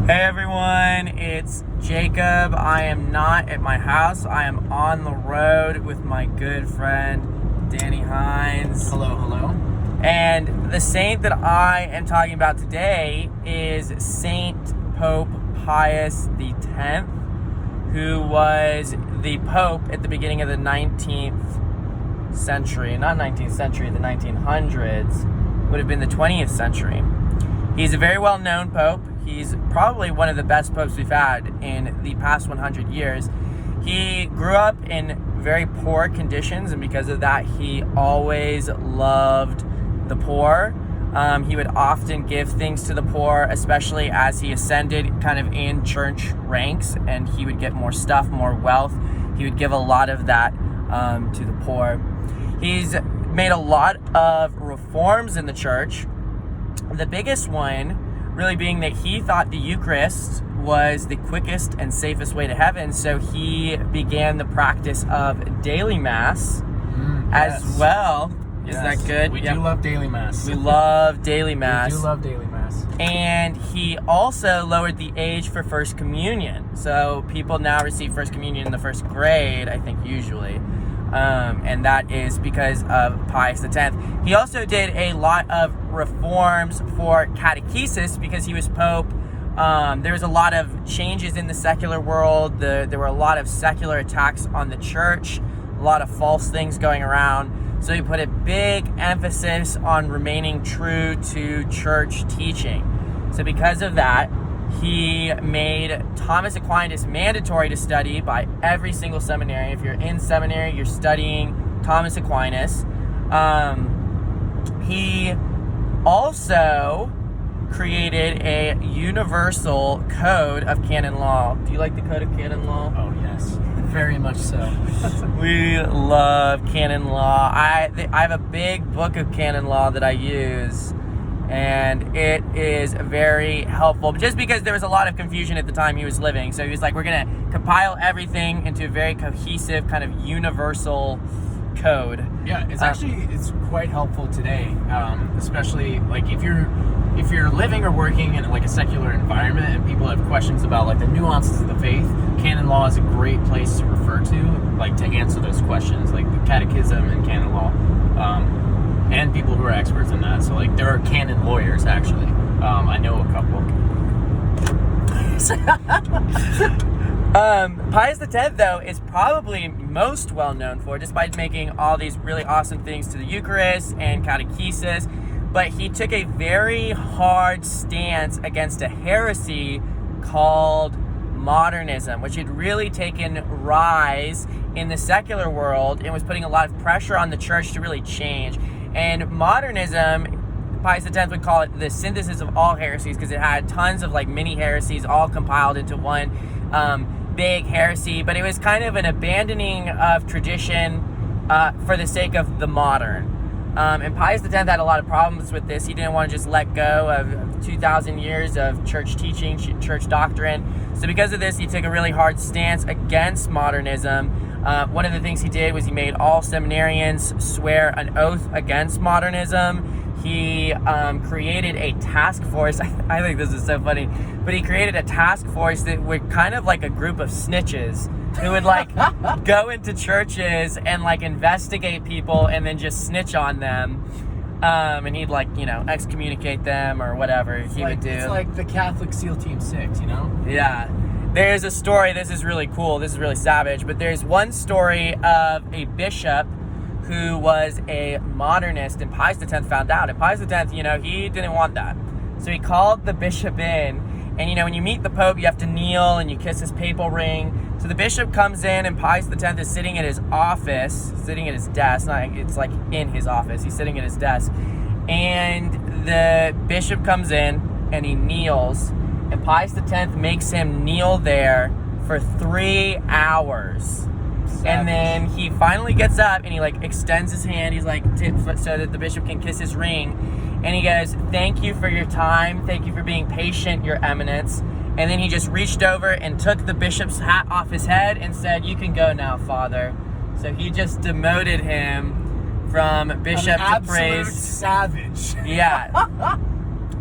Hey everyone, it's Jacob. I am not at my house. I am on the road with my good friend, Danny Hines. Hello. And the saint that I am talking about today is St. Pope Pius X, who was the Pope at the beginning of the 19th century. Not 19th century, the 1900s. Would have been the 20th century. He's a very well-known Pope. He's probably one of the best popes we've had in the past 100 years. He grew up in very poor conditions, and because of that, he always loved the poor. He would often give things to the poor, especially as he ascended kind of in church ranks, and he would get more stuff, more wealth. He would give a lot of that to the poor. He's made a lot of reforms in the church. The biggest one really being that he thought the Eucharist was the quickest and safest way to heaven, so he began the practice of daily Mass as well. Yes. Is that good? We do love daily Mass. We love daily Mass. We do love daily Mass. And he also lowered the age for First Communion. So people now receive First Communion in the first grade, I think, usually. And that is because of Pius X. He also did a lot of reforms for catechesis because he was Pope. There was a lot of changes in the secular world. There were a lot of secular attacks on the church, a lot of false things going around. So he put a big emphasis on remaining true to church teaching. So because of that, he made Thomas Aquinas mandatory to study by every single seminary. If you're in seminary, you're studying Thomas Aquinas. He also created a universal code of canon law. Do you like the code of canon law? Oh, yes. Very much so. We love canon law. I have a big book of canon law that I use, and it is very helpful just because there was a lot of confusion at the time he was living. So he was like, we're going to compile everything into a very cohesive kind of universal code. Yeah, it's quite helpful today, especially like if you're living or working in like a secular environment and people have questions about like the nuances of the faith. Canon law is a great place to refer to, like to answer those questions, like the catechism and canon law, and people who are experts in that. So like there are canon lawyers actually. I know a couple. Pius X, though, is probably most well known for, despite making all these really awesome things to the Eucharist and catechesis, but he took a very hard stance against a heresy called modernism, which had really taken rise in the secular world and was putting a lot of pressure on the church to really change. And modernism, Pius X would call it the synthesis of all heresies because it had tons of like mini heresies all compiled into one big heresy, but it was kind of an abandoning of tradition for the sake of the modern. And Pius X had a lot of problems with this. He didn't want to just let go of 2,000 years of church teaching, church doctrine. So because of this, he took a really hard stance against modernism. One of the things he did was he made all seminarians swear an oath against modernism. He created a task force. I think this is so funny, but he created a task force that were kind of like a group of snitches who would like go into churches and like investigate people and then just snitch on them. And he'd like, excommunicate them or whatever he would do. It's like the Catholic SEAL Team 6, Yeah. There's a story, this is really cool, this is really savage, but there's one story of a bishop who was a modernist, and Pius X found out. And Pius X, he didn't want that. So he called the bishop in, and when you meet the Pope, you have to kneel and you kiss his papal ring. So the bishop comes in, and Pius X is sitting at his office, sitting at his desk. It's like in his office. He's sitting at his desk. And the bishop comes in, and he kneels. And Pius X makes him kneel there for 3 hours. Savage. And then he finally gets up, and he like extends his hand. He's like, so that the bishop can kiss his ring. And he goes, "Thank you for your time. Thank you for being patient, Your Eminence." And then he just reached over and took the bishop's hat off his head and said, "You can go now, Father." So he just demoted him from bishop to priest. Savage. Yeah.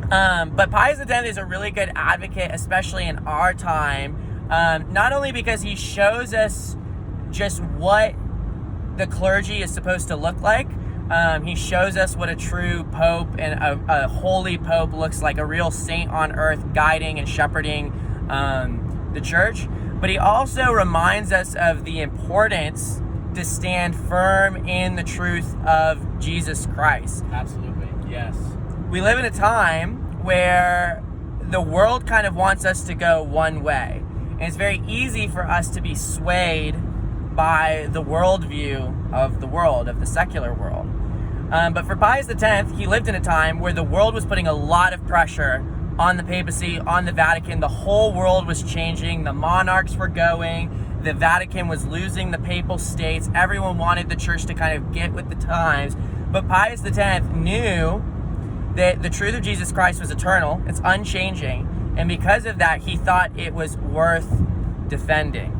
But Pius X is a really good advocate, especially in our time, not only because he shows us just what the clergy is supposed to look like. He shows us what a true pope and a holy pope looks like, a real saint on earth guiding and shepherding the church. But he also reminds us of the importance to stand firm in the truth of Jesus Christ. Absolutely, yes. We live in a time where the world kind of wants us to go one way. And it's very easy for us to be swayed by the worldview of the world, of the secular world. But for Pius X, he lived in a time where the world was putting a lot of pressure on the papacy, on the Vatican. The whole world was changing. The monarchs were going. The Vatican was losing the papal states. Everyone wanted the church to kind of get with the times. But Pius X knew that the truth of Jesus Christ was eternal. It's unchanging. And because of that, he thought it was worth defending.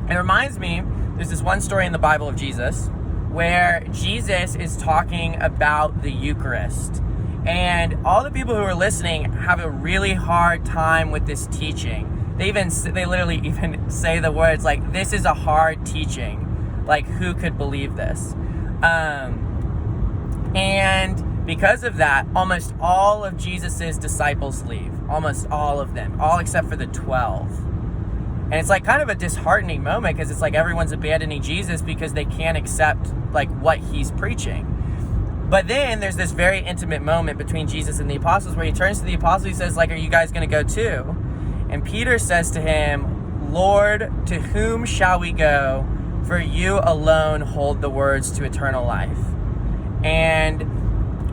It reminds me, there's this one story in the Bible of Jesus where Jesus is talking about the Eucharist. And all the people who are listening have a really hard time with this teaching. They literally even say the words like, this is a hard teaching. Like, who could believe this? And because of that, almost all of Jesus's disciples leave. Almost all of them. All except for the 12. And it's like kind of a disheartening moment because it's like everyone's abandoning Jesus because they can't accept like what he's preaching. But then there's this very intimate moment between Jesus and the apostles where he turns to the apostles, he says like, are you guys going to go too? And Peter says to him, Lord, to whom shall we go? For you alone hold the words to eternal life. And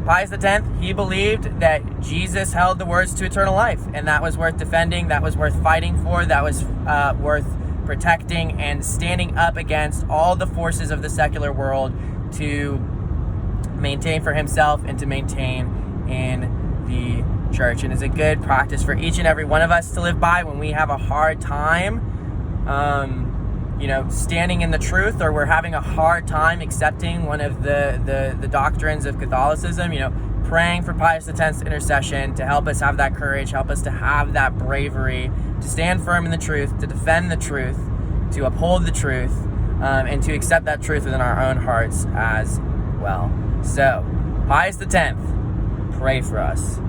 Pius X, he believed that Jesus held the words to eternal life, and that was worth defending, that was worth fighting for, that was worth protecting and standing up against all the forces of the secular world to maintain for himself and to maintain in the church. And it's a good practice for each and every one of us to live by when we have a hard time standing in the truth, or we're having a hard time accepting one of the doctrines of Catholicism, praying for Pius X's intercession to help us have that courage, help us to have that bravery, to stand firm in the truth, to defend the truth, to uphold the truth, and to accept that truth within our own hearts as well. So, Pius X, pray for us.